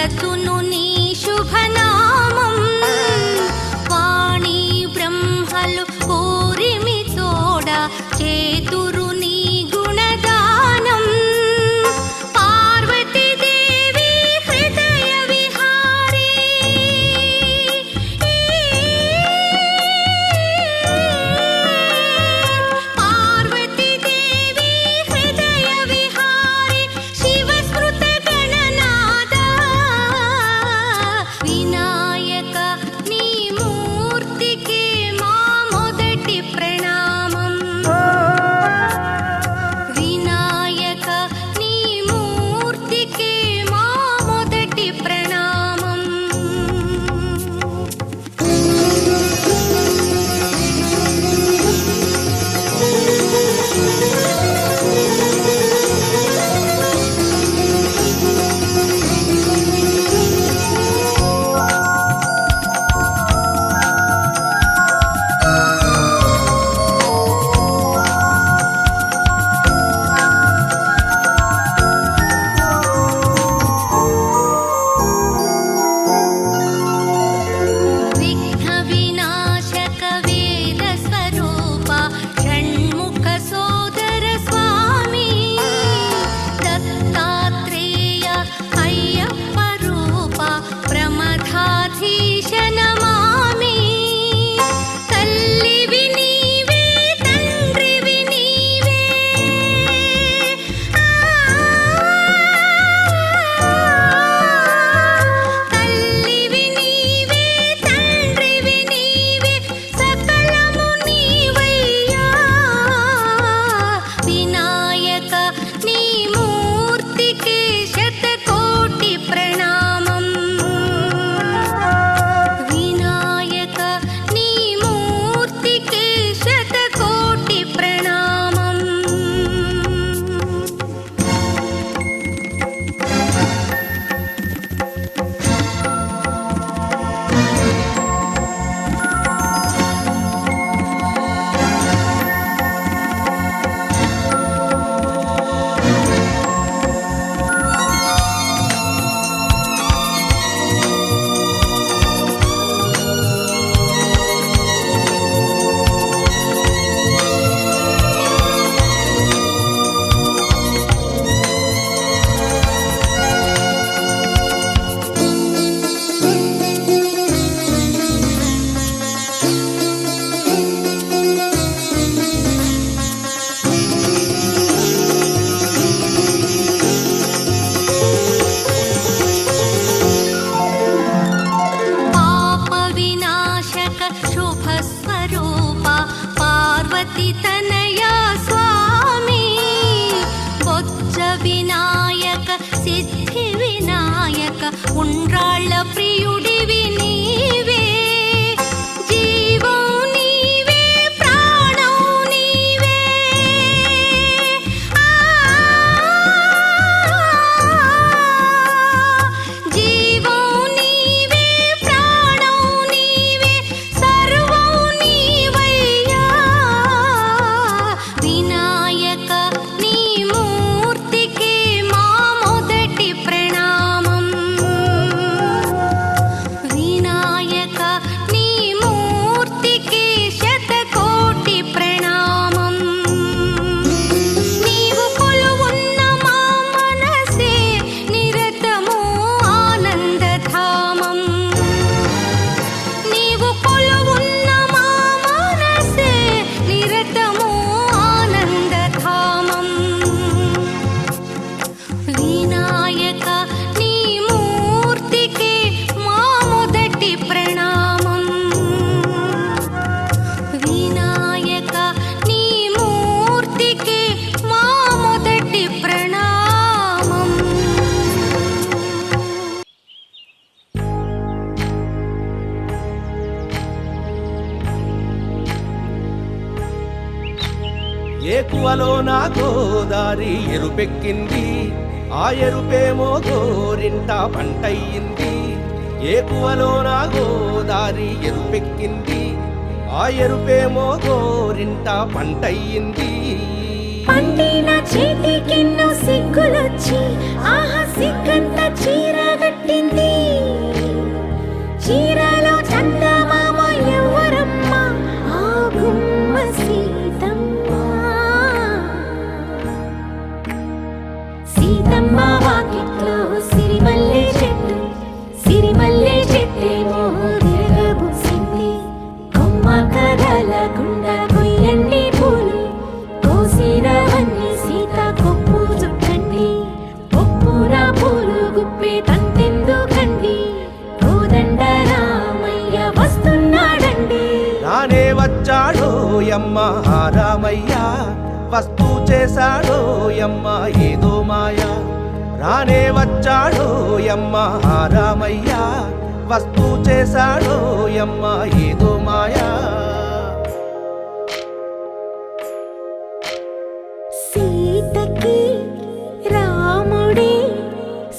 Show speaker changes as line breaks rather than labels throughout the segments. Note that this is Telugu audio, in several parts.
తలచును నీ శుభనామం వాణి బ్రహ్మలు కోరిమి చోడ చేతురు నీ గుణగానం పార్వతీదేవి హృదయ విహారీ పార్వతీదేవి హృదయ విహారీ శివస్మృత గణనాద వినాయక నీ మూర్తికి మా మొదటి ప్రణామం వినాయక నీ మూర్తికి మా మొదటి ప్రణామం విఘ్న వినాశక వేద స్వరూప షణ్ముఖ సోదర స్వామి దత్తాత్రేయ అయ్యప్ప రూప ప్రమథాధీశ నమామి తల్లివి నీవే తండ్రివి నీవే తల్లివి నీవే తండ్రివి నీవే సకలము నీవయ్యా వినాయక నీ మూర్తికి శతకోటి ప్రణామం వినాయక నీ మూర్తికి శతకోటి ప్రణామం పాప వినాశక శుభ స్వరూప పార్వతి తనయ స్వామి బొజ్జ వినాయక సిద్ధి వినాయక ఉండ్రాళ్ళ ప్రియుడివి నీవే జీవం నీవే ప్రాణం నీవే జీవం నీవే ప్రాణం నీవే సర్వం నీవయ్యా వినాయక నీ మూర్తికి మా మొదటి ప్రణామం వినాయక నీ మూర్తికి శతకోటి ప్రణామం నీవు కొలువున్న మా మనసే నిరతము ఆనందధామం నీవు కొలువున్న మా మనసే నిరతము ఆనందధామం వినాయక నీ మూర్తికి మా మొదటి ప్రణామం వినాయక నీ మూర్తికి మా మొదటి ప్రణామం
ఏకువలో నా గోదారి ఎరుపెక్కింది ఆ ఎరుపేమో గోరింట పంటయ్యింది ఏకువలో నా గోదారి ఎరుపెక్కింది ఆ ఎరుపేమో గోరింట పంటయ్యింది
పండిన చేతికెన్నో సిగ్గులొచ్చి ఆహా సిగ్గంత చీరగట్టింది
యమ్మ ఆ రామయ్య, వస్తూ చేశాడో యమ్మ ఏదో మాయ. రానే వచ్చాడో యమ్మ ఆ రామయ్య, వస్తూ చేశాడో యమ్మ ఏదో మాయా.
సీతకి రాముడే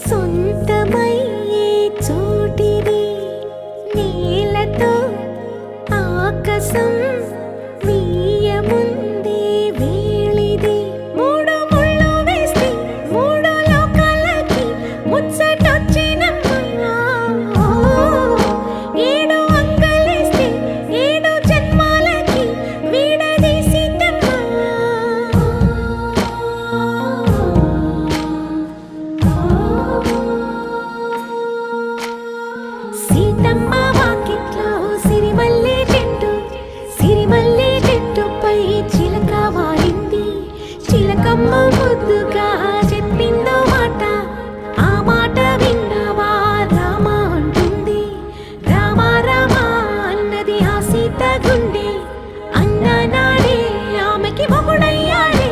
సొంతమయ్యే చోటిది, నేలతో ఆకాశం వీయముందే వేళిది. మూడు ముళ్ళు వేస్తే మూడు లోకాలకి ముచ్చటొచ్చినమ్మా. ఏడు అంగలేస్తే ఏడు జన్మాలకి వీడదీసిద్దమ్మా. సీతమ్మ వాకిట్లో సిరిమల్లె చెట్టు, సిరిమల్లె చెట్టుపై చిలక వాలింది. చిలకమ్మ ముద్దుగా చెప్పిందో మాట, ఆ మాట విన్నవా రామ అంటుంది. రామ రామ అన్నది ఆ సీత గుండె, అన్న నాడే ఆమెకి మొగుడయ్యాడే.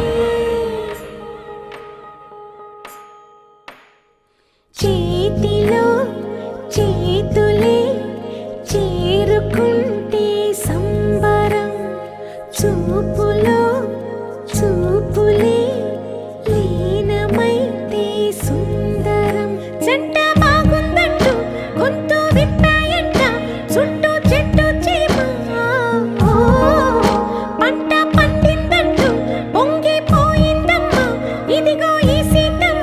చేతిలో చేతులే చేరుకుంటే సంబరం, చూపులో చూపులే లీనమైతే సుందరం. జంట బాగుందంటూ గొంతు విప్పాయంట చుట్టూ చెట్టు చీమ. పంట పండిందంటూ పొంగిపోయిందమ్మా ఇదిగో ఈ సీతమ్మ.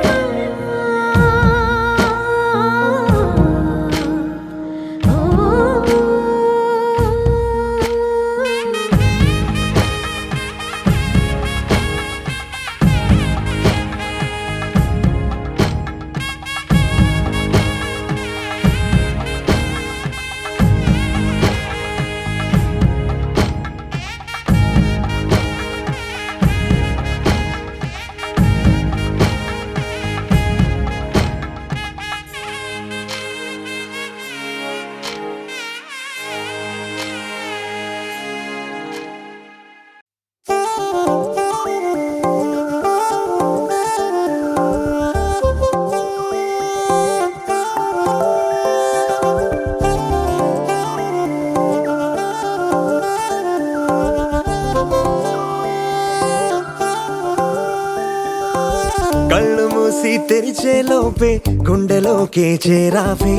కళ్ళు మూసి తెరిచేలోపే గుండెలోకే చేరావే,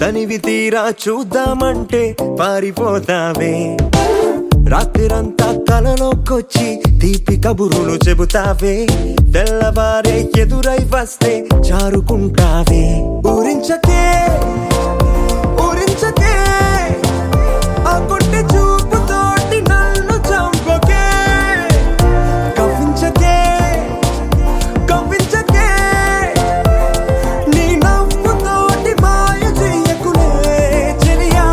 తనివి తీరా చూద్దామంటే పారిపోతావే. రాత్రిరంతా కలలోకొచ్చి తీపి కబురులు చెబుతావే, తెల్లవారే ఎదురై వస్తే జారుకుంటావే. ఊరించకే ఊరించకే ఆ కొట్టె చూపుతోటి నన్ను చంపకే. కవ్వించకే కవ్వించకే నీ నవ్వుతోటి మాయ చెయ్యకులే చెలియా.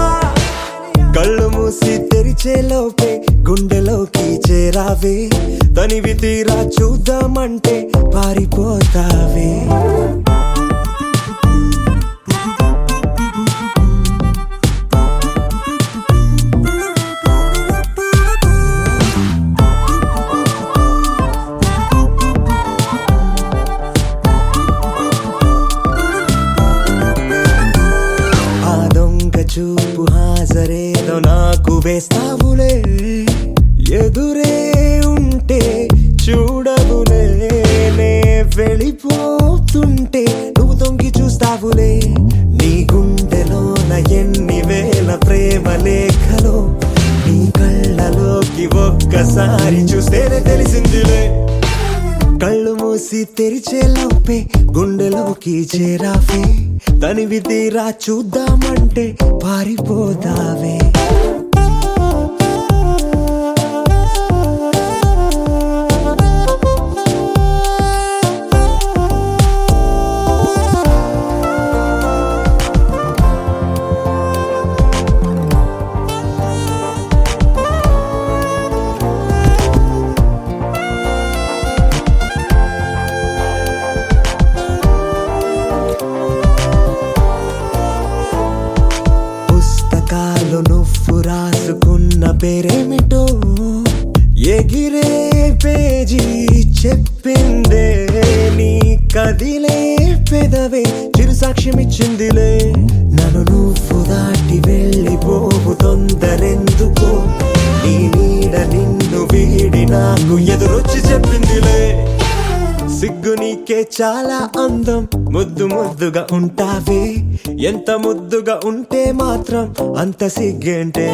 కళ్ళు మూసి తెరిచేలోపే గుండెలోకి చేరావే, తనివి తీరా చూద్దామంటే పారిపోతావే. ఆ దొంగ చూపు హాజరేదో నాకు వేస్తావులే, ఎదురే ఉంటే చూడవులే. నే వెళ్ళిపోతుంటే నువ్వు తొంగి చూస్తావులే. నీ గుండెలోన ఎన్ని వేల ప్రేమ లేఖలో నీ కళ్ళలోకి ఒక్కసారి చూస్తేనే తెలిసిందిలే. కళ్ళు మూసి తెరిచేలోపే గుండెలోకి చేరావే, తనివి తీరా చూద్దామంటే పారిపోతావే. పుస్తకాలు నువ్వు రాసుకున్న పేరేమిటో వరమిచ్చిందిలే. నన్ను నువ్వు దాటి వెళ్ళిపోవు తొందరెందుకో, నీ నీడ నిన్ను వీడి నాకు ఎదురొచ్చి చెప్పిందిలే. సిగ్గు నీకే చాలా అందం, ముద్దు ముద్దుగా ఉంటావే. ఎంత ముద్దుగా ఉంటే మాత్రం అంత సిగ్గేంటే.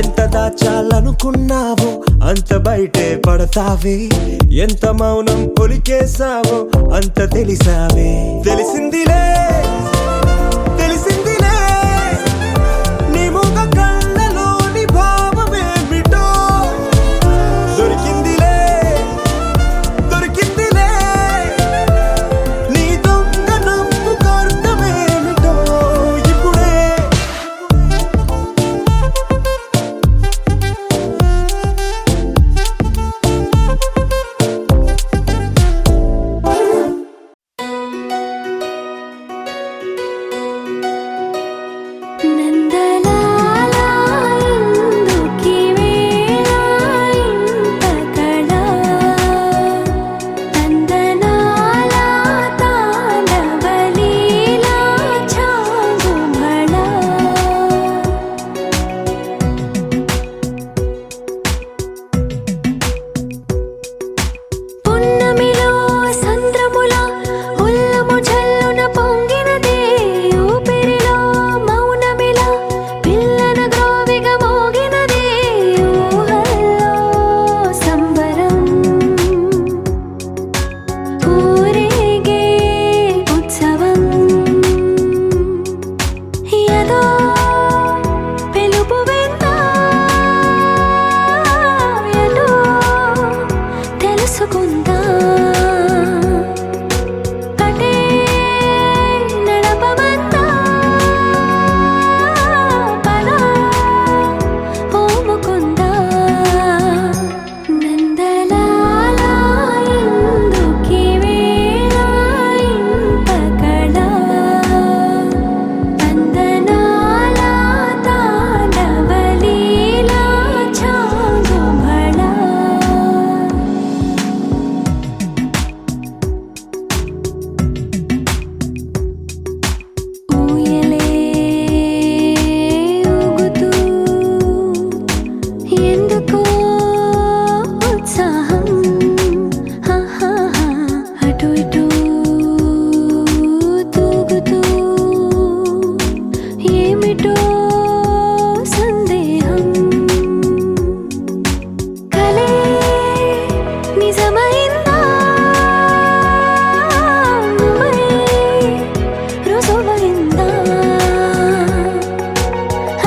ఎంత దాచాలనుకున్నావో అంత బయటే పడతావే. ఎంత మౌనం పొలికేసావో అంత తెలిసావే. తెలిసిందిలే తెలిసిందిలే, నీ ముఖ కళ్ళలోని భావమేమిటో. దొరికిందిలే దొరికిందిలే, నీ దొంగ నవ్వు అర్థమేమిటో ఇప్పుడే.
నందలాలా ఇందుకి వేళ ఇంత కళ, నందనాలా తాండవలీలా చాగుమళ. పున్నమిలో సంద్రముల ఉల్లము జల్లున పొంగినదే. ఊపిరిలో మౌనమిలా పిల్లన గ్రోవిగా మోగినదే. ఊహల్లో సంబరం ఊరేగే ఉత్సవం. ఏదో పిలుపు విన్నా ఎటో తెలుసుకుందా. అటే నడపమందా పద ఓముకుందా. నందలాలా ఇందుకి వేళ ఇంత కళ, నందనాలా తాండవలీలా చాగుమళ. ఊయలే ఊగుతూ ఎందుకో ఉత్సాహం. అటు ఇటు తూగుతూ ఏమిటో సందేహం. కలే నిజమైందా నువ్వై రుజువైందా.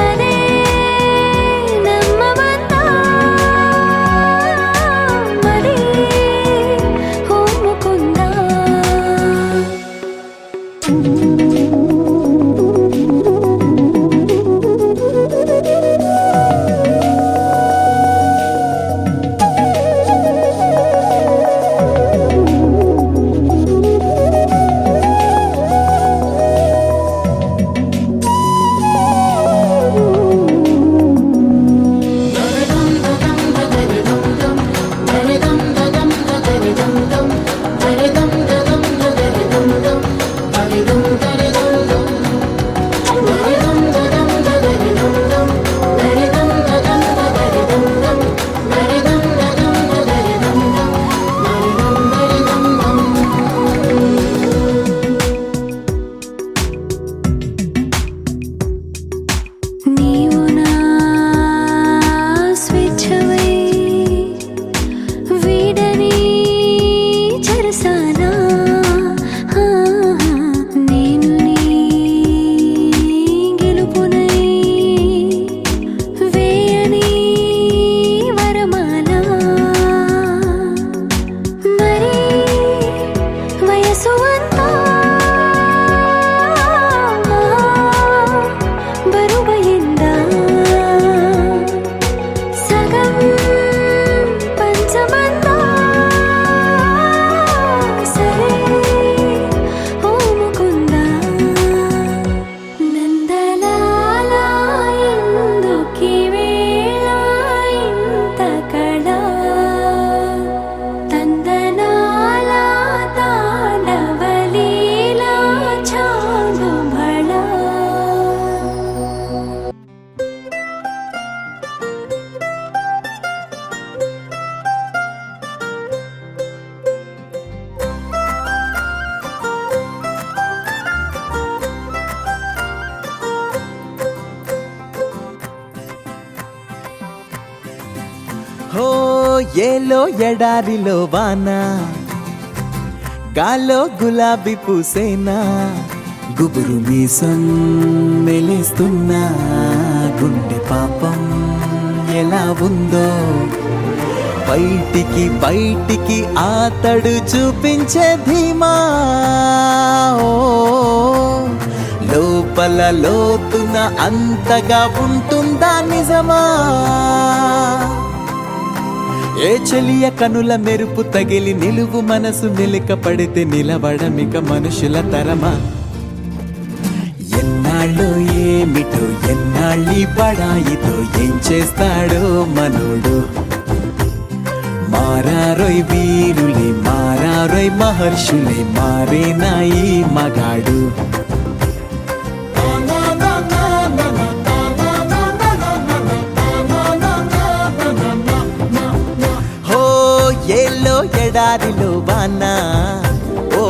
అదే నమ్మమందా మరి ఓముకుందా.
Dum dum
ఏలో ఎడారిలో వాన గాలో గులాబీ పూసేనా గుబురు మీసం మెలేస్తున్నా గుండె పాపం ఎలా ఉందో బయటికి బయటికి ఆతడు చూపించే ధీమా ఓ, లోపల లోతున అంతగా ఉంటుందా నిజమా ఏ చెలియ కనుల మెరుపు తగిలి నిలువు మనసు మెలిక పడితే నిలబడమిక మనుషుల తరమా ఎన్నాళ్ళు ఏమిటో ఎన్నాళ్ళి బడాయితో ఏం చేస్తాడో మనోడు మారారోయ్ వీరులే మారారోయ్ మహర్షులే మారేనా ఈ మగాడు హో ఏలో ఎడారిలో వానా ఓ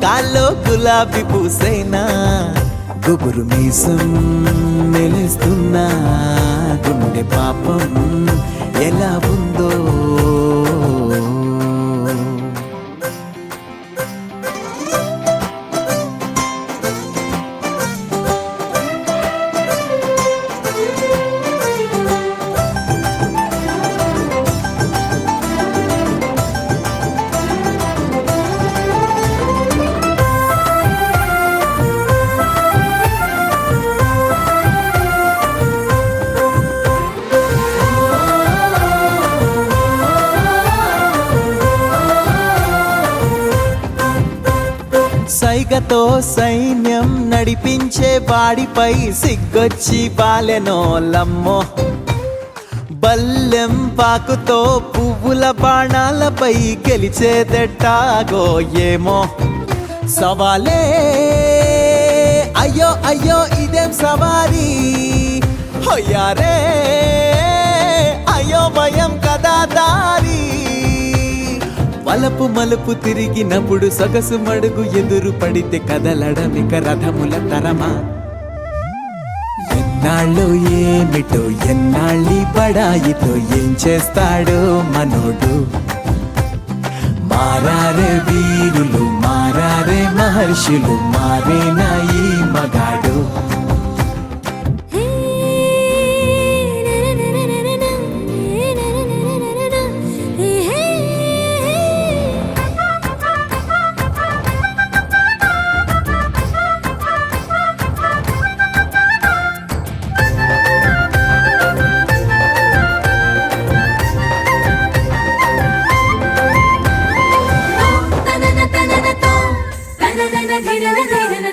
కాల్లో గులాబీ పూసేనా గుబురు మీసం మెలుస్తున్నా గుండె పాపం ఎలా ఉందో సైగతో సైన్యం నడిపించే వాడిపై సిగ్గొచ్చి బాలెనోలమ్మో బల్లెం పాకుతో పువ్వుల బాణాలపై గెలిచేదెట్టాగో ఏమో సవాలే అయ్యో అయ్యో ఇదేం సవారీ హొయ్యారే అయ్యో భయం కదా దారి వలపు మలుపు తిరిగినప్పుడు సొగసు మడుగు ఎదురు పడితే కదలడమిక రథముల తరమా ఎన్నాళ్ళు ఏమిటో ఎన్నాళ్ళి బడాయితో ఏం చేస్తాడో మనోడు మారారే వీరులు మారారే మహర్షులు మారేనా ఈ మగాడు
ధీరన ధీరన ధీరన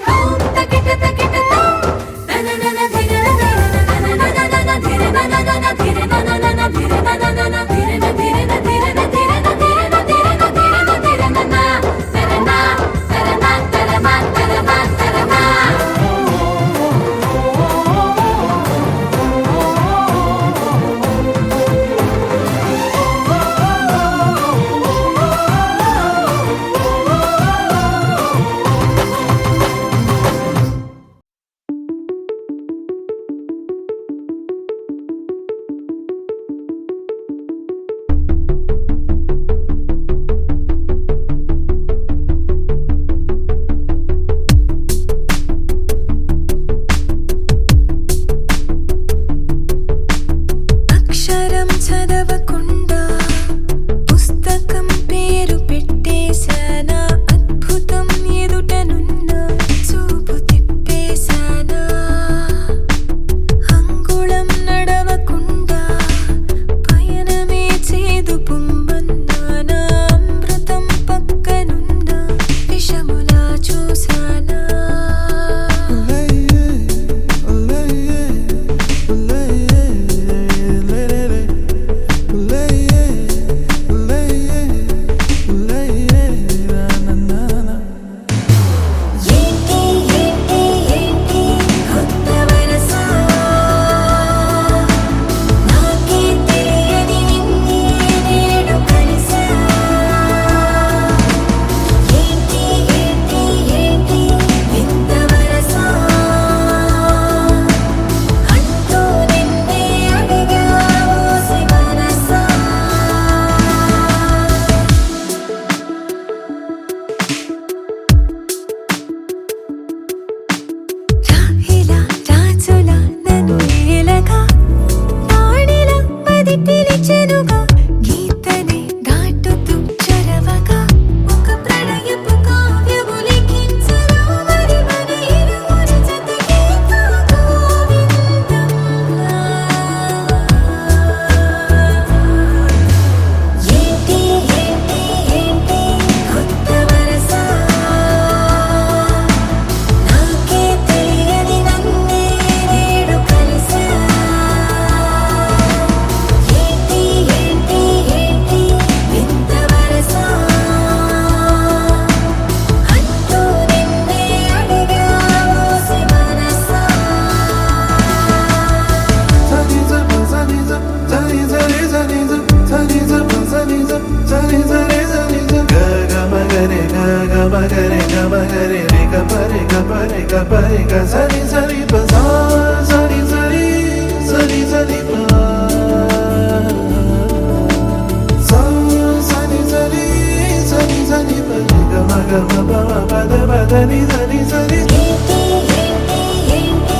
ఏంటి ఏంటి ఏంటి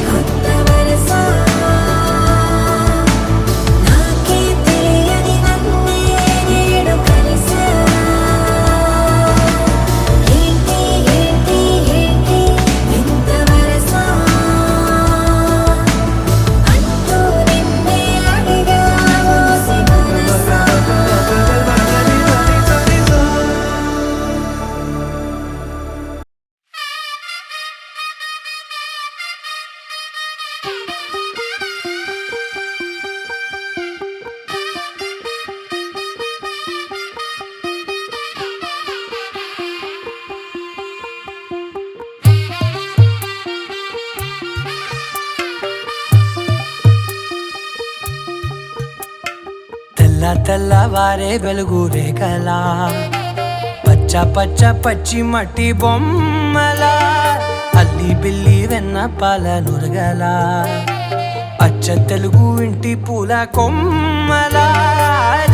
కొత్త వరస నాకే తెలియని నన్నే నేడు కలిసా ఏంటి ఏంటి ఏంటి ఇంత వరస అంటూ నిన్నే అడిగా ఓసి మనసా
తెల్ల తెల్లవారే వెలుగు రేఖలా పచ్చ పచ్చ పచ్చి మట్టి బొమ్మలా అల్లి బిల్లి వెన్న పాల నురగలా అచ్చ తెలుగు ఇంటి పూల కొమ్మలా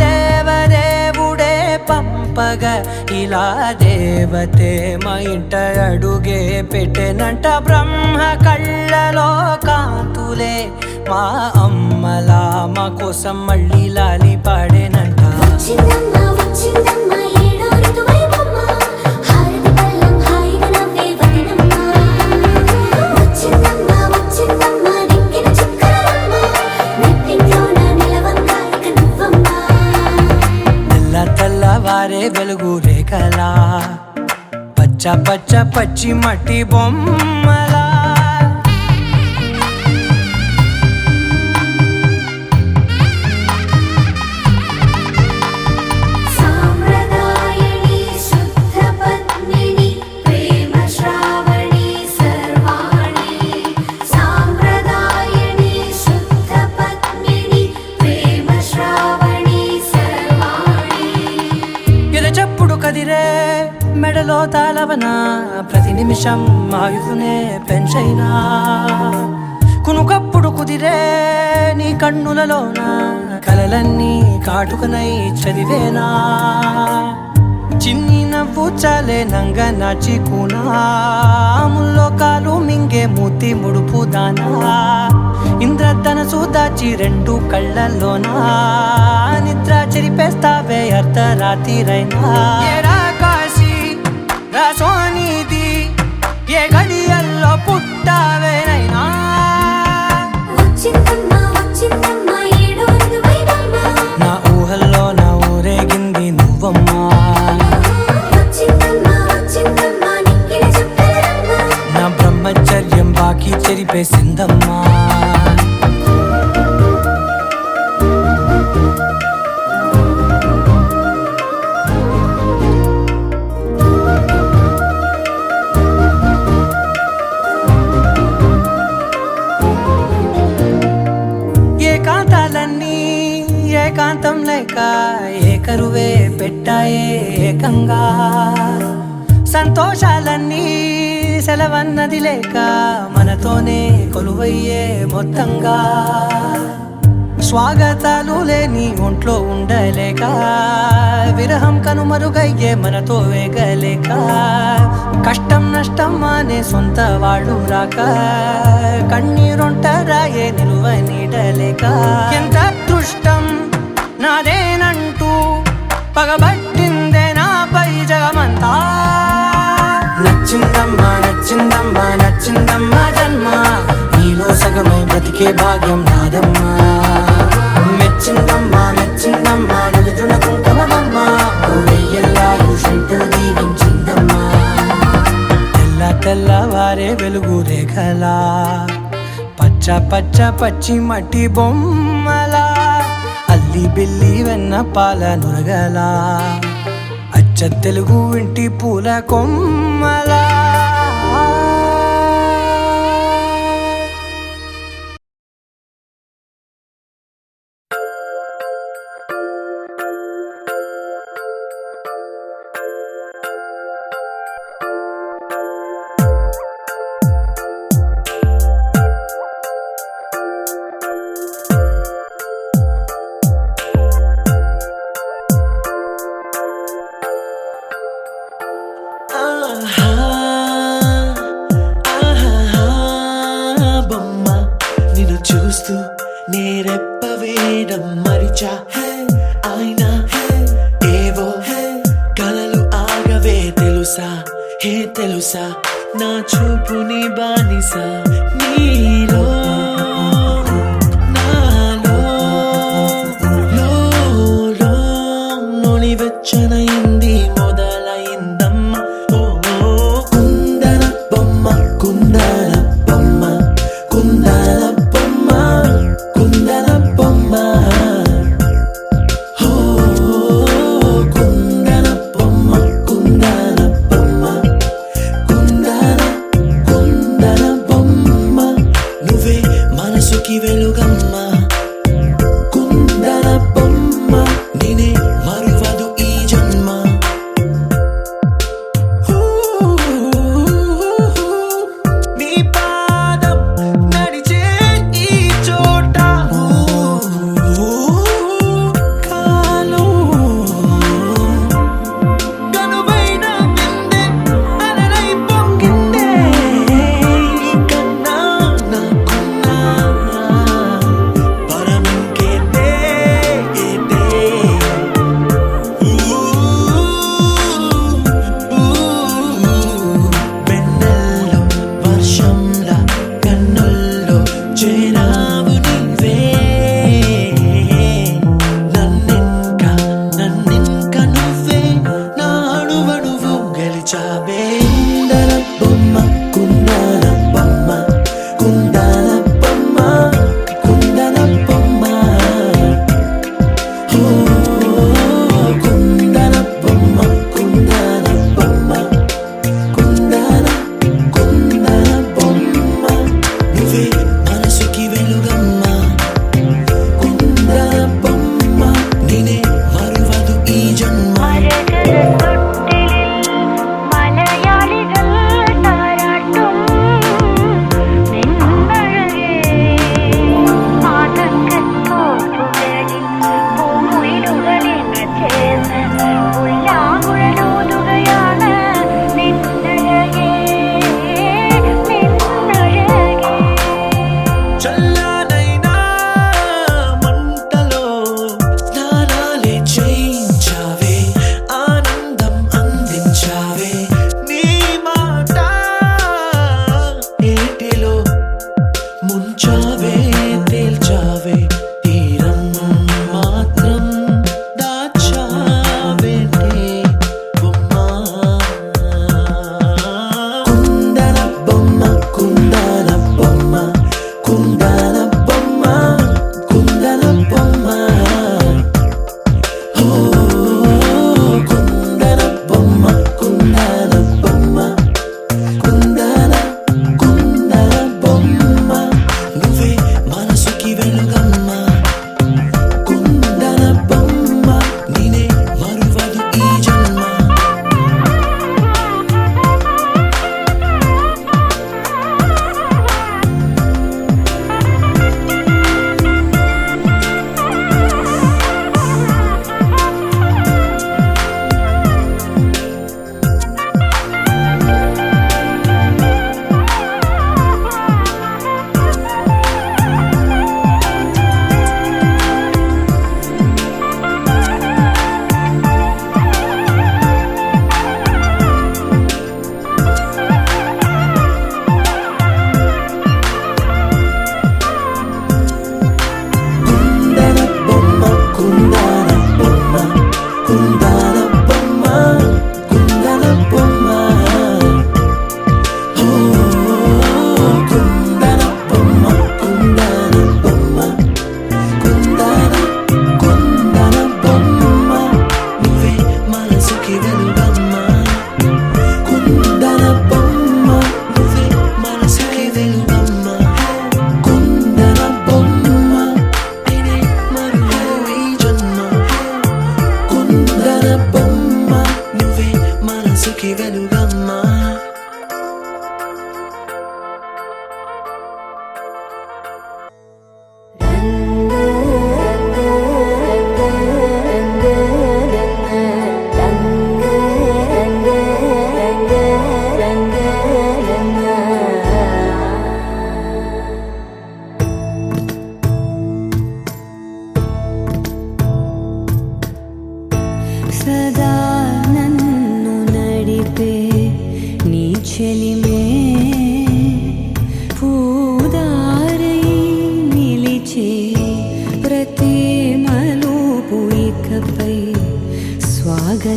దేవదేవుడే పంపగా ఇలా దేవతే మా ఇంట అడుగే పెట్టెనంట బ్రహ్మ కళ్ళలో కాంతులే మా అమ్మలా మా కోసం మళ్ళీ లాలి పాడేనంట
వచ్చిందమ్మ ఏడో ఋతువైవమ్మ హారతి పళ్ళం హాయిగా నవ్వే వదినమ్మ వచ్చిందమ్మ నెక్కిన చుక్కలమ్మ నెట్టింట్లోన నిలవంగా ఇక నువ్వమ్మ
తెల్ల తెల్లవారే వెలుగు రేఖలా పచ్చ పచ్చ పచ్చి మట్టి బొమ్మలా
సాంప్రదాయని శుద్ధ పద్మిని ప్రేమ శ్రావణి సర్వాణి సాంప్రదాయని శుద్ధ పద్మిని ప్రేమ శ్రావణి సర్వాణి
ఎరచప్పుడు కదిరే మెడలో తాళవన ప్రతి నిమిషం ఆయువునే పెంచైనా కునుకప్పుడు కుదిరే నీ కన్నులలోన కలలన్నీ కాటుకనై చదివేనా చిన్ని నవ్వు చాలే నంగ నాచి ముల్లోకాలు మింగే మూతి ముడుపు దానా ఇంద్రధనసు దాచి రెండు కళ్ళల్లోనా నిద్ర చెరిపేస్తావే అర్ధరాత్రిరైనా ఏరా కాశీ రా సోనిది ఏ గడియల్లో పుట్టావేనైనా
వచ్చిందమ్మ ఏడో ఋతువైవమ్మ
నా ఊహల్లో నా ఊరేగింది నువ్వమ్మా
వచ్చిందమ్మ నెక్కిన చుక్కలమ్మ
నా బ్రహ్మచర్యం బాకీ చెరిపేసిందమ్మా ఏకాంతాలన్నీ ఏకాంతం లేక ఏకరువే పెట్టాయే ఏకంగా సంతోషాలన్నీ సెలవన్నది లేక మనతోనే కొలువయ్యే మొత్తంగా స్వాగతాలు లేని ఒంట్లో ఉండలేక విరహం కనుమరుగయ్యే మనతో వేగలేక కష్టం నష్టం అనే సొంత వాళ్ళు రాక కన్నీరొంటరాయే నిలువ నీడలేక ఎంత అదృష్టం నాదేనంటూ పగబట్టిందే నాపై జగమంతా నచ్చిందమ్మా నచ్చిందమ్మా నచ్చిందమ్మా జన్మ నీలో సగమై బ్రతికే భాగ్యం నాదమ్మా మెచ్చిందమ్మా మెచ్చిందమ్మా నిలుచున్న కుంకుమమ్మా వెయ్యల్లా ఋషంటూ దీవించిందమ్మా తెల్ల తెల్లవారే వెలుగు రేఖలా పచ్చ పచ్చ పచ్చి మట్టి బొమ్మలా అల్లి బిల్లి వెన్న పాల నురగలా అచ్చ తెలుగు ఇంటి పూల కొమ్మలా
చూస్తూ నేరెప్ప వేయడం మరిచా అయినా ఏవో కలలు ఆగవే తెలుసా తెలుసా నా చూపుని బానిసా నీలో నాలో లో నొలివెచ్చనైంది మొదలైందమ్మ ఓ కుందన బొమ్మ కుందన బొమ్మ కుందన బొమ్మ కుందన బొమ్మ ఓ కుందన బొమ్మ కుందన బొమ్మ కుందన బొమ్మ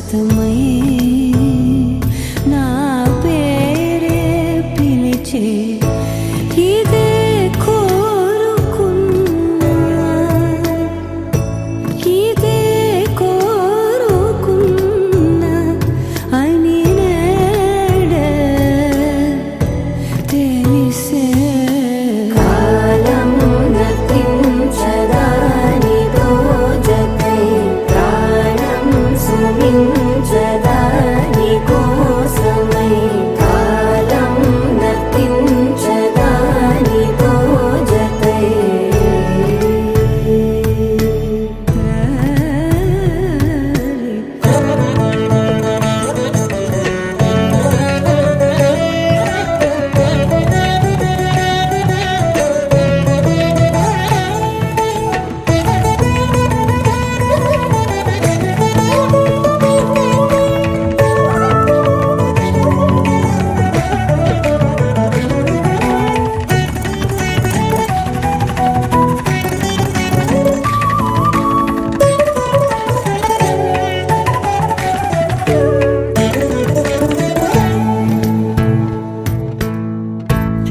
శాశ్వతమై నా పేరే పిలిచే ఇదే కోరుకున్నా ఇదే కోరుకున్నా అని నేడే తెలిసే కాలం నతించదానిదో జతై ప్రాణం సుమించదాని కోసమై కాలం నతించదానిదో జతై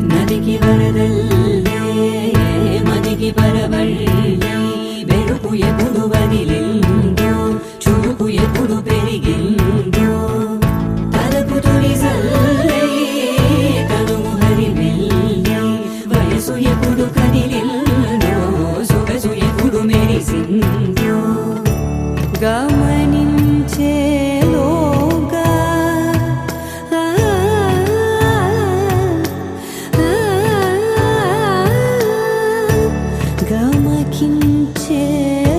ನದಿಗೆ ಬರದಲ್ಲೇ ಮದಿಗೆ ಬರಬಳ್ಳಿ ಬೆರುಕು ಎప్పుడు వదిలిందో చురుకు ఎప్పుడు పెరిగిందో తలపు తొలిసల్లే కనుము హరిమెల్లి వయసు ఎప్పుడు కదిలిందో సొగసు ఎప్పుడు మెరిసిందో గమనించేలోగా గమకించే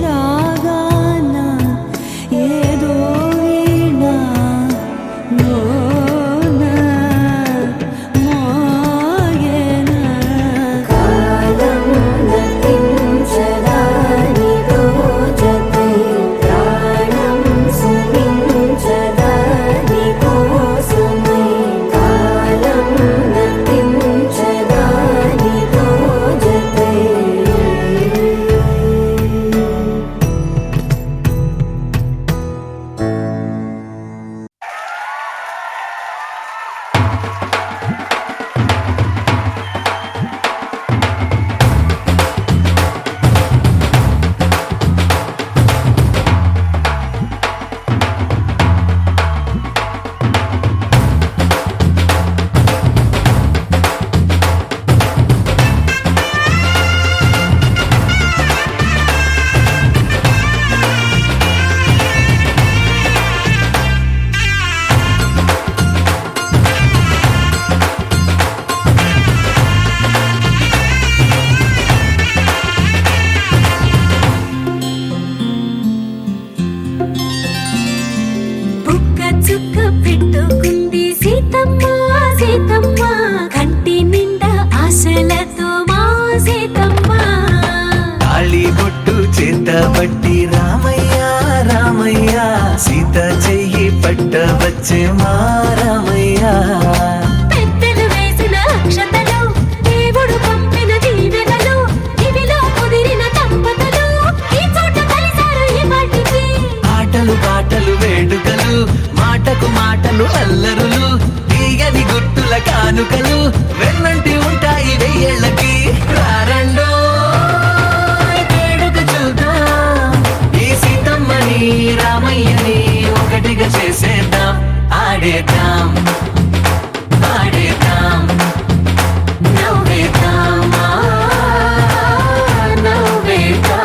రాగాన ఏదో వీణా లోన మోగేనా కాలం నతించదానిదో జతై ప్రాణం సుమించదాని కోసమై కాలం నతించదానిదో జతై బుక్క చుక్క పెట్టుకుంది సీతమ్మ సీతమ్మ కంటి నిండా ఆశలతో మా సీతమ్మ
తాళి బొట్టు చేతబట్టి రామయ్య రామయ్య సీత చెయ్యి పట్ట వచ్చే మా రామయ్య
పెద్దలు వేసిన అక్షతలు దేవుడు పంపిన దీవెనలు ఇవిలో కుదిరిన దంపతులు ఈ చోట కలిసారు ఈ వాటికి
ఆటలు పాటలు వేడుకలు మాటకు మాటలు అల్లరులు తీయని గుర్తుల కానుకలు వెన్నంటి ఉంటాయి వెయ్యేళ్ళకి రారండో వేడుక చూద్దాం ఈ సీతమ్మని రామయ్యని ఒకటిగా చేసేద్దాం ఆడేద్దాం ఆడేద్దాం
నవ్వేద్దాం నవ్వేద్దాం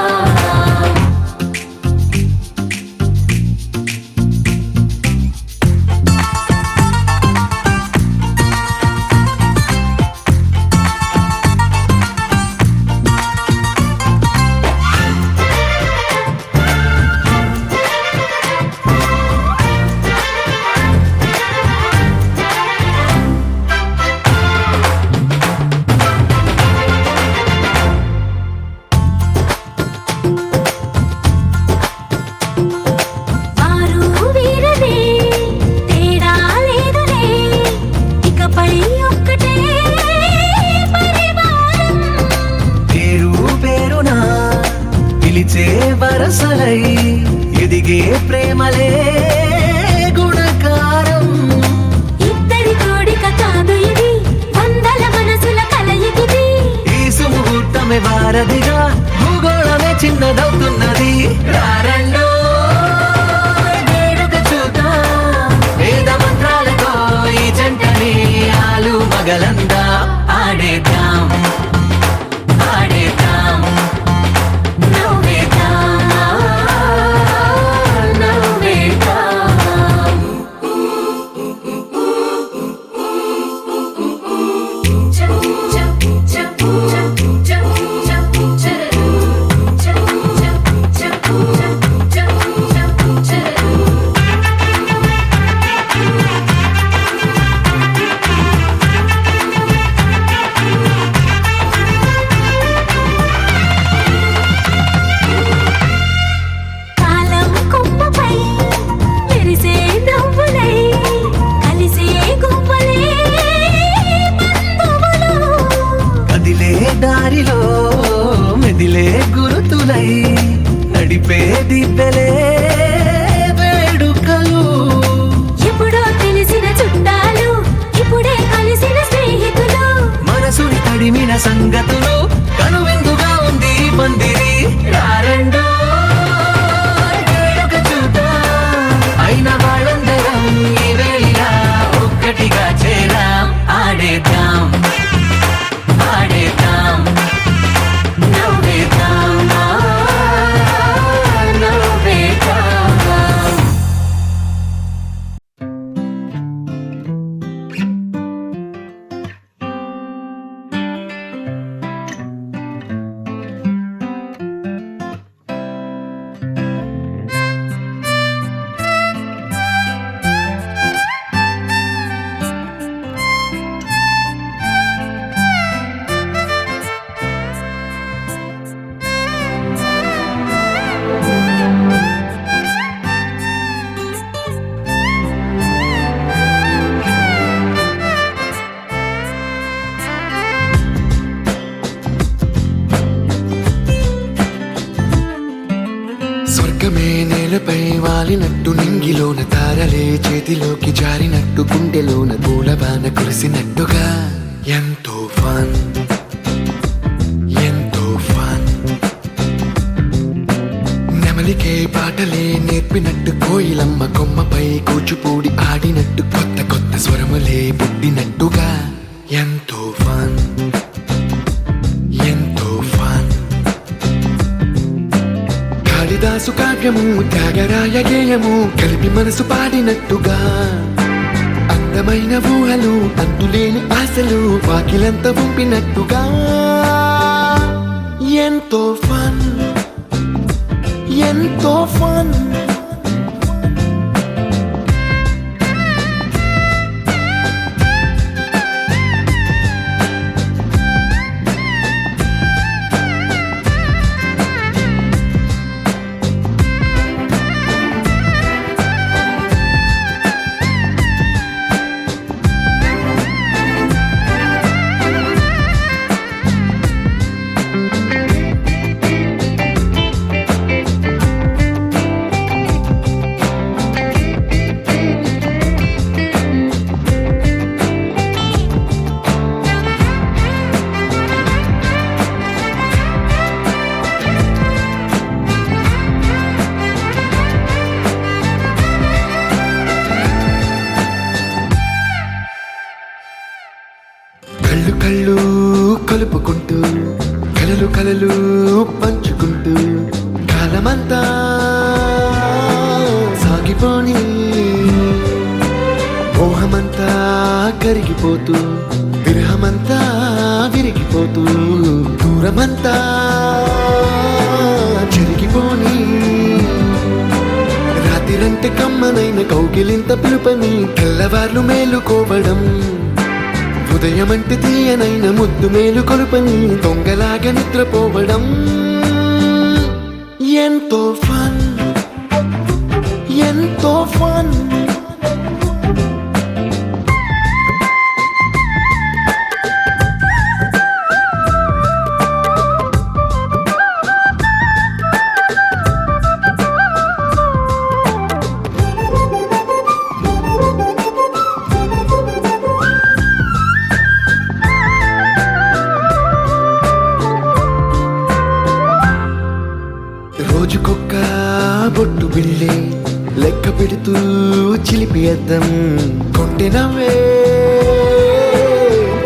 వరసలై ఎదిగే ప్రేమలే
వారధిగా భూగోళమే చిన్నదవుతున్నది. రారండో వేడుక చూద్దాం, వేద మంత్రాలతో ఈ జంటని ఆలు మగలందా ఆడేద్దాం ఆడేద్దాం నవ్వేద్దాం నవ్వేద్దాం.
కాలం కొమ్మపై మెరిసే నవ్వులై కలిసే గువ్వలే బంధువులు.
కదిలే దారిలో మెదిలే గురుతులై నడిపే దిబ్బెలే వేడుకలు.
ఎప్పుడో తెలిసిన చుట్టాలు ఇప్పుడే కలిసిన స్నేహితులు.
మనసుని తడిమిన సంగతులు కనువిందుగా ఉంది ఈ పందిరి. రారండో వేడుక చూద్దాం, అయిన వాళ్ళందరం ఈ వేళ ఒక్కటిగా చేరాం. ఆడేద్దాం ఆడేద్దాం నవ్వేద్దాం నవ్వేద్దాం.
స్వర్గమే నేలపై వాలినట్టు నింగిలోన తారలే చేతిలోకి జారినట్టు గుండెలోన పూలబాన కురిసినట్టుగా ఎంతో ఫన్ ఎంతో ఫన్. నెమలికే పాటలే నేర్పినట్టు కోయిలమ్మ కొమ్మపై కూచిపూడి ఆడినట్టు కొత్త కొత్త స్వరములే పుట్టినట్టుగా ఎంతో ఫన్ ఎంతో ఫన్. కాళిదాసు కావ్యము త్యాగరాయ గేయము కలిపి మనసు పాడినట్టుగా అందమైన ఊహలు అంతులేని ఆశలు వాకిలంత పంపినట్టుగా ఎంతో ఫన్ ఎంతో ఫన్. కళ్ళు కళ్ళు కలుపుకుంటూ కలలు కలలు పంచుకుంటూ కాలమంతా సాగిపోని మోహమంతా కరిగిపోతూ విరహమంతా విరిగిపోతూ దూరమంతా చెరిగిపోని రాత్రిరంటే కమ్మనైన కౌగిలింత పిలుపని తెల్లవార్లు మేలుకోవడం ఉదయమంటే తీయనైన ముద్దు మేలు కొలుపని దొంగలాగా నిద్రపోవడం ఎంతో ఫన్ ఎంతో ఫన్. తీపి అద్దం కొంటె నవ్వే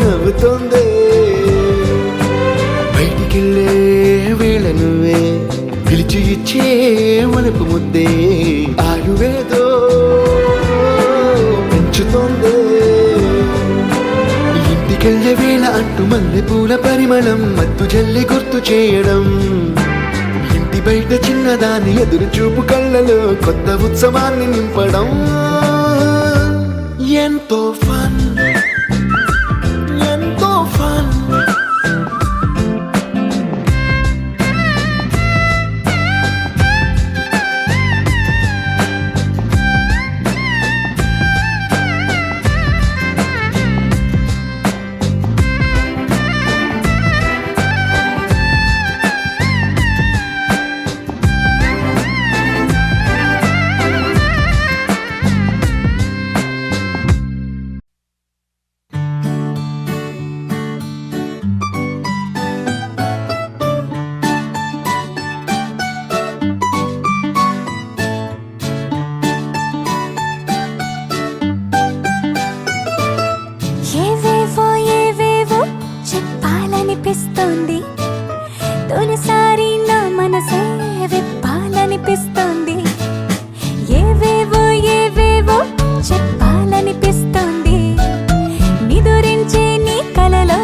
నవ్వుతోందే బయటికెళ్ళే వేళ నువ్వే పిలిచి ఇచ్చే మనపు ముద్దే ఆయువేదో పెంచుతోందే ఇంటికెళ్ళే వేళ అంటూ మల్లె పూల పరిమళం మత్తు జల్లి గుర్తు చేయడం ఇంటి బయట చిన్నదాని ఎదురు చూపు కళ్ళలో కొత్త ఉత్సవాన్ని నింపడం ఎంతో ఫన్ ఎంతో ఫన్
ఏవేవో ఏవేవో చెప్పాలనిపిస్తోంది తొలిసారి నా మనసే విప్పాలనిపిస్తోంది ఏవేవో ఏవేవో చెప్పాలనిపిస్తోంది నిదురించే నీ కలలో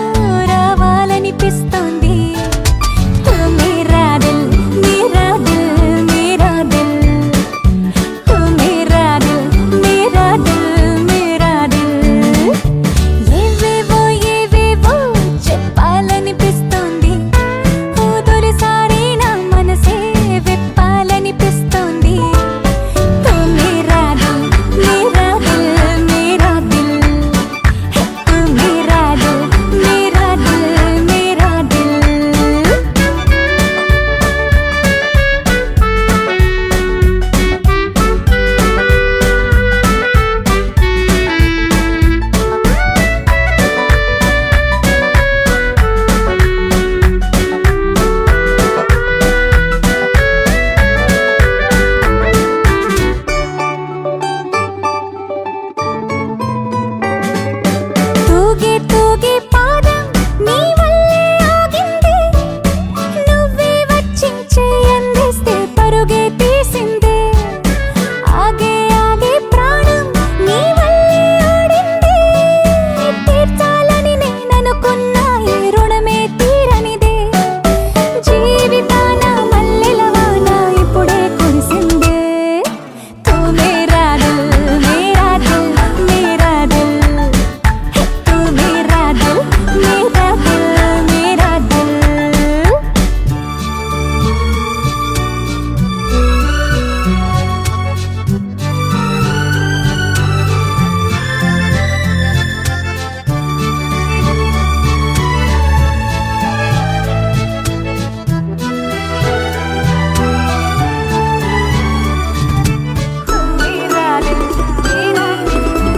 రావాలనిపిస్తోంది ఓ మేరా దిల్ మేరా దిల్ మేరా దిల్ ఓ మేరా దిల్ మేరా దిల్ మేరా దిల్ ఏవేవో ఏవేవో చెప్పాలనిపిస్తోంది ఓ తొలిసారి నా మనసే విప్పాలనిపిస్తోంది తో మేరా దిల్ మేరా దిల్ మేరా దిల్ తో మేరా దిల్ మేరా దిల్ మేరా దిల్ తూగే తూగే పాదం నీ వల్లే ఆగింది నువ్వే వచ్చించే అందిస్తే పరుగే తీసిందే ఆగే ఆగే ప్రాణం నీ వల్లే ఆడింది తీర్చాలని నేననుకున్న ఈ రుణమే తీరనిదే జీవితాన మల్లెల వాన ఇప్పుడే కురిసిందే తో మేరా దిల్ మేరా దిల్ మేరా దిల్ तू मेरा दिल मेरा दिल मेरा दिल मेरा दिल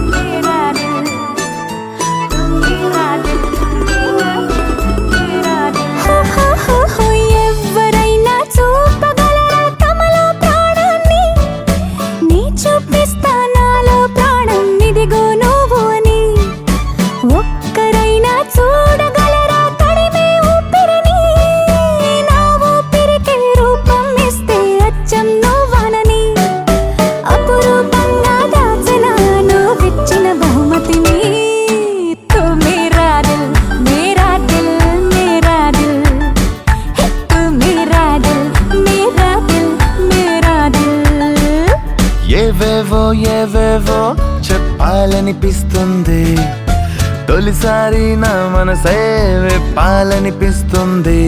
मेरा दिल मेरा दिल ఎవరైనా చూపగలరా తమలో ప్రాణాన్ని నీ చూపిస్తా నాలో ప్రాణం ఇదిగో నువ్వు అని ఒక్కరైనా చూడగలరా తడిమే ఊపిరిని నా ఊపిరికే రూపం ఇస్తే అచ్చం నువ్వనని అపురూపంగా దాచిన నువ్విచ్చిన బహుమతిని తో మేరా దిల్ మేరా దిల్ మేరా దిల్ తో మేరా దిల్ మేరా దిల్ మేరా దిల్
ఏవేవో ఏవేవో చెప్పాలనిపిస్తుంది తొలిసారి నా మనసే విప్పాలనిపిస్తుంది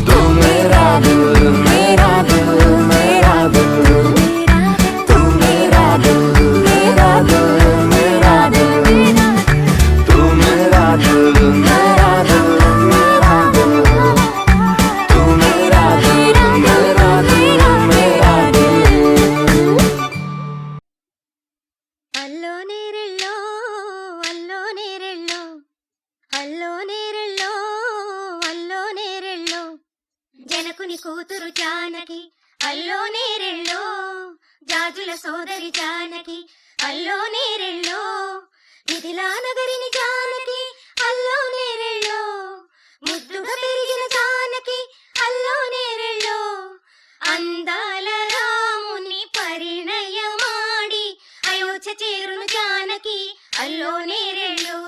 తూ మేరా దిల్ మేరా దిల్ మేరా దిల్ తూ మేరా దిల్ మేరా దిల్ మేరా దిల్ తూ మేరా దిల్ మేరా దిల్ మేరా దిల్ తూ మేరా దిల్ మేరా దిల్ మేరా దిల్
అల్లో నేరెళ్ళో అల్లో నేరెళ్ళో అల్లో నేరెళ్ళో అల్లో నేరెళ్ళో జనకుని కూతురు జానకి
అల్లో నేరెళ్ళో జాజుల సోదరి జానకి అల్లో నేరెళ్ళో మిథిలా నగరిని జానకి అల్లో నేరెళ్ళో ముద్దుగా పెరిగిన జానకి అల్లో నేరెళ్ళో అందాల రాముని పరిణయమాడి అయోధ్య చేరును జానకి అల్లో నేరెళ్ళో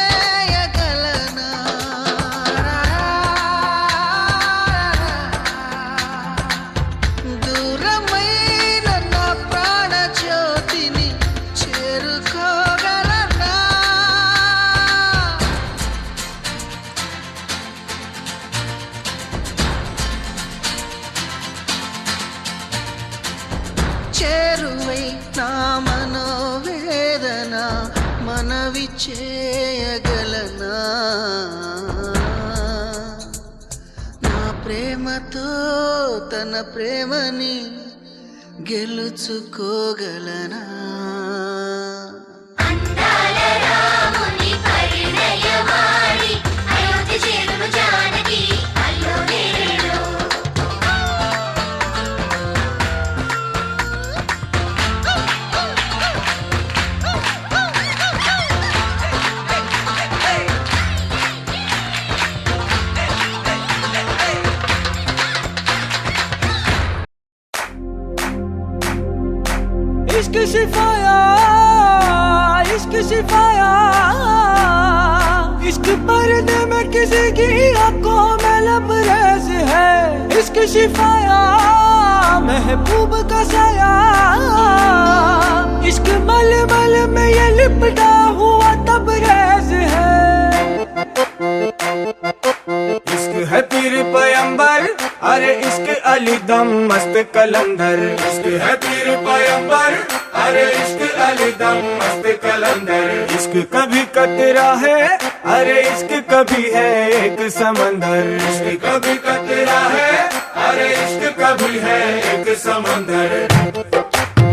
చేయగలనా దూరమైన నా ప్రాణ జ్యోతిని చేరుకోగలనా చేరువై నా మనోవేదన మనవి చేయగలనా నా ప్రేమతో తన ప్రేమని గెలుచుకోగలనా
అందాల రాముని పరిణయమాడి అయోధ్య చేరును జానకి అల్లో నేరేలో
इश्क शिफाया इश्क शिफाया इश्क पर्दे में किसी की आंखों में लबरेज है इश्क शिफाया महबूब का साया इश्क मल मल में ये लिपटा हुआ तबरेज है इश्क है पीर पैगंबर अरे इश्क अली दम मस्त कलंदर इश्क है पीर पैगंबर अरे इश्क अली दम मस्त कलंदर इश्क कभी कतरा है अरे इश्क कभी है एक समंदर इश्क कभी कतरा है अरे इश्क कभी है एक समंदर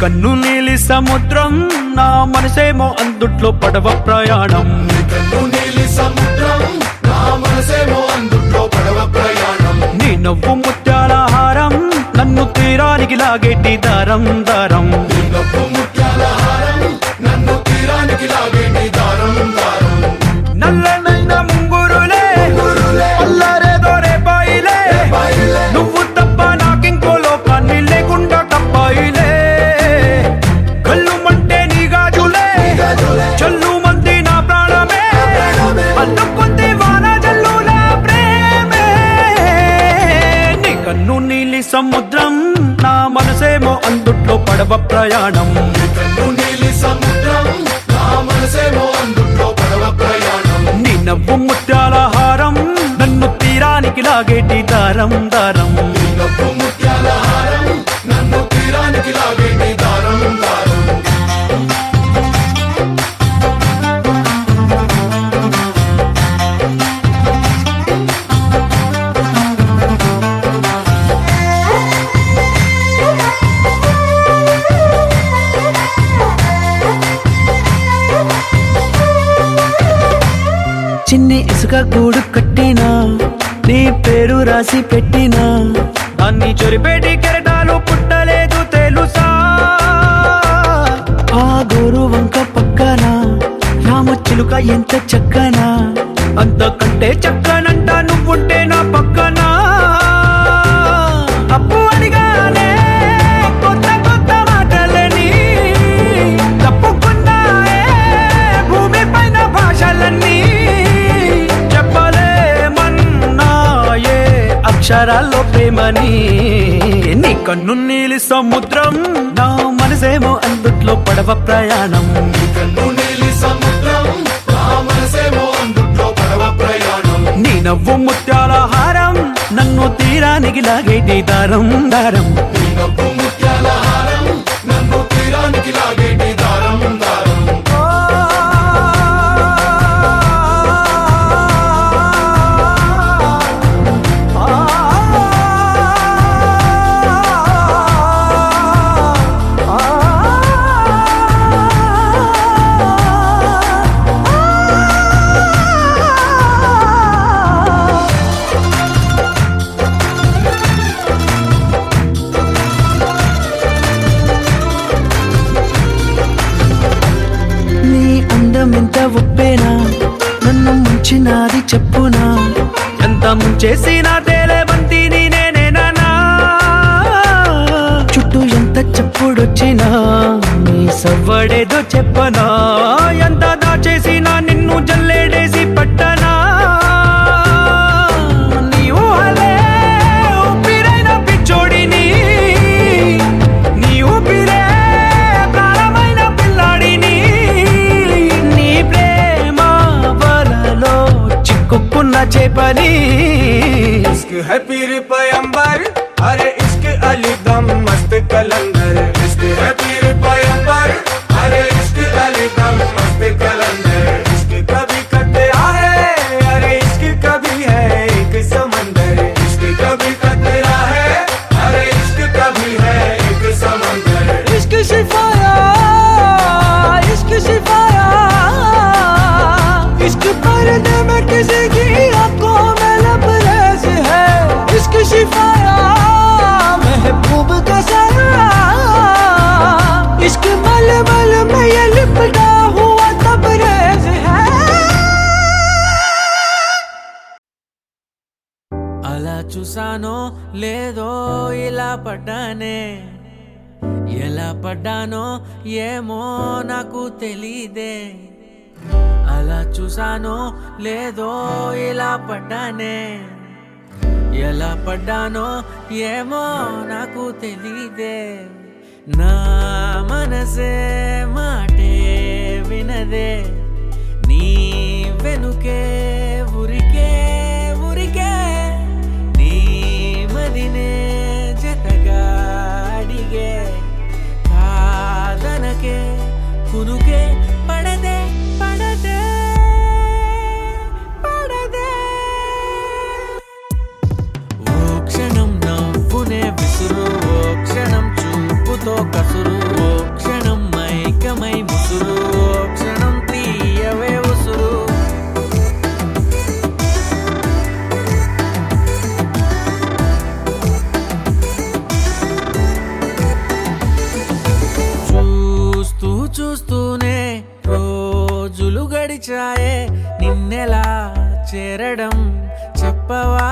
కన్ను నీలి సముద్రం నా మనసేమో అందుట్లో పడవ ప్రయాణం
కన్ను నీలి సముద్రం నా మనసేమో అందుట్లో పడవ ప్రయాణం
నీ నవ్వు ముత్యాల హారం నన్ను తీరానికి లాగేటి దారం దారం
నీ నవ్వు ముత్యాల హారం నన్ను తీరానికి లాగేటి దారం దారం
నల్లనైన ముంగురులే అల్లారేదో రేపాయిలే నువ్వు తప్ప నాకింకో లోకాన్ని లేకుండా తప్పాయిలే చల్లు మంది నా ప్రాణమే అందుకుంది వాన జల్లుల ప్రేమే నీ కన్ను నీలి సముద్రం నా మనసేమో అందుట్లో పడవ ప్రయాణం
కన్ను నీలి సముద్రం నా మనసేమో అందుట్లో పడవ ప్రయాణం
నీ నవ్వు ముత్యాల హారం నన్ను తీరానికి లాగేటి దారం దారం
నీ నవ్వు ముత్యాల హారం నన్ను తీరానికి లాగేటి దారం దారం
చిన్ని ఇసుక గూడు కట్టినా నీ పేరు రాసి పెట్టినా అన్ని చొరిపేటి కెరటాలు పుట్టలేదు తెలుసా ఆ గోరు వంక పక్కన రామచిలుక ఎంత చక్కనా అంతకంటే చక్కనంట నువ్వుంటే నా పక్కన అప్పు అడిగానే కొత్త కొత్త మాటలని తప్పుకున్నాయే భూమి పైన భాషలన్నీ చెప్పలేమన్నాయే అక్షరాల్లో ప్రేమని నీ కన్ను నీలి సముద్రం నా మనసేమో అందుట్లో పడవ ప్రయాణం
కన్ను నీలి సముద్రం నా మనసేమో అందుట్లో పడవ ప్రయాణం
నీ నవ్వు ముత్యాల హారం నన్ను తీరానికి లాగేటి దారం దారం
నీ నవ్వు ముత్యాల హారం నన్ను తీరానికి లాగేటి దారం దారం
ఎంత ఒప్పేనా నన్ను ముంచినాది చెప్పునా ఎంత ముంచేసినా తేలేవంతిని నేనేనా చుట్టూ ఎంత చెప్పుడొచ్చినా నీ సవ్వడేదో చెప్పనా ఎంత దాచేసినా నిన్ను జల్లేడేసి పట్టనా నీ ఊహలే ఊపిరైన పిచ్చోడిని నీ ఊపిరే ప్రాణమైన పిల్లాడిని నీ ప్రేమ వలలో చిక్కుకున్న చేపని ఇష్క్ హై పీర్ పయంబర్ అరే ఇష్క్ అలీ దమ్ మస్త్ కలందర్ ఇష్క్ హై పీర్ పయంబర్ అరే ఇష్క్ అలీ దమ్ మస్త్ కలందర్ ఇష్క్ కभी कतरा है अरे इश्क कभी है एक समंदर इश्क कभी कतरा है अरे इश्क कभी है एक समंदर इश्क शिफाया इश्क शिफाया इश्क पर्दे में किसी की आंखों में लबरेज है इश्क शिफाया महबूब का साया इश्क मल मल में ये लिपटा हुआ तबरेज है అలా చూసానో లేదో ఇలా పడ్డానే
ఎలా పడ్డానో ఏమో నాకు తెలీదే, అలా చూసానో లేదో ఇలా పడ్డానే. ఎలా పడ్డానో ఏమో నాకు తెలీదే, నా మనసే మాటే వినదే, నీ వెనుకే ఉరికే ఉరికే, నీ మదినే జతగా అడిగే, కాదనకే కునుకే పడదే పడదే పడదే. ఓ క్షణం నవ్వునే విసురు, ఓ క్షణం చూపుతో కసురు, ఓ క్షణం మైకమై ముసురు, ఓ క్షణం తీయవే ఉసురు. చూస్తూ చూస్తూనే రోజులు గడిచాయే, నిన్నెలా చేరడం చెప్పవా.